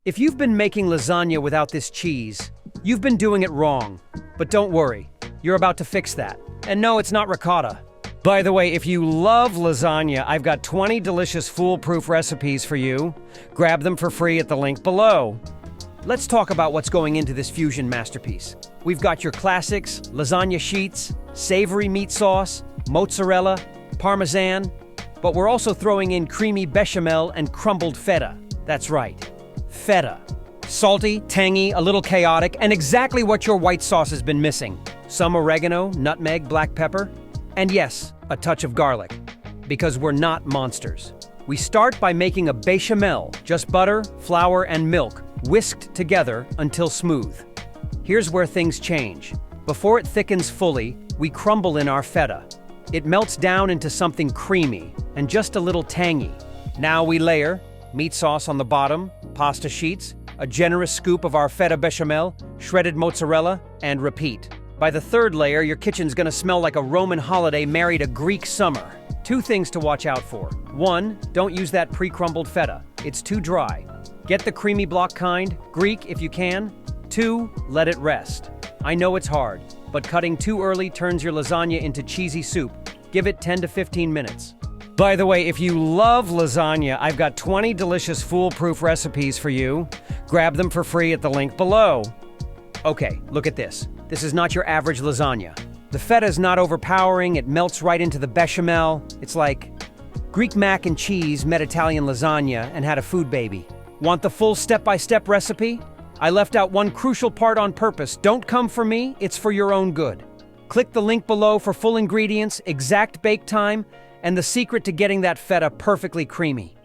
If you've been making lasagna without this cheese, you've been doing it wrong. But don't worry, you're about to fix that. And no, it's not ricotta. By the way, if you love lasagna, I've got 20 delicious foolproof recipes for you. Grab them for free at the link below. Let's talk about what's going into this fusion masterpiece. We've got your classics, lasagna sheets, savory meat sauce, mozzarella, parmesan, but we're also throwing in creamy bechamel and crumbled feta. That's right. Feta. Salty, tangy, a little chaotic, and exactly what your white sauce has been missing. Some oregano, nutmeg, black pepper, and yes, a touch of garlic. Because we're not monsters. We start by making a béchamel, just butter, flour, and milk, whisked together until smooth. Here's where things change. Before it thickens fully, we crumble in our feta. It melts down into something creamy and just a little tangy. Now we layer meat sauce on the bottom, pasta sheets, a generous scoop of our feta bechamel, shredded mozzarella, and repeat. By the third layer, your kitchen's gonna smell like a Roman holiday married a Greek summer. Two things to watch out for. One, don't use that pre-crumbled feta. It's too dry. Get the creamy block kind, Greek if you can. Two, let it rest. I know it's hard, but cutting too early turns your lasagna into cheesy soup. Give it 10 to 15 minutes. By the way, if you love lasagna, I've got 20 delicious foolproof recipes for you. Grab them for free at the link below. Okay, look at this. This is not your average lasagna. The feta is not overpowering, it melts right into the bechamel. It's like Greek mac and cheese met Italian lasagna and had a food baby. Want the full step-by-step recipe? I left out one crucial part on purpose. Don't come for me, it's for your own good. Click the link below for full ingredients, exact bake time, and the secret to getting that feta perfectly creamy.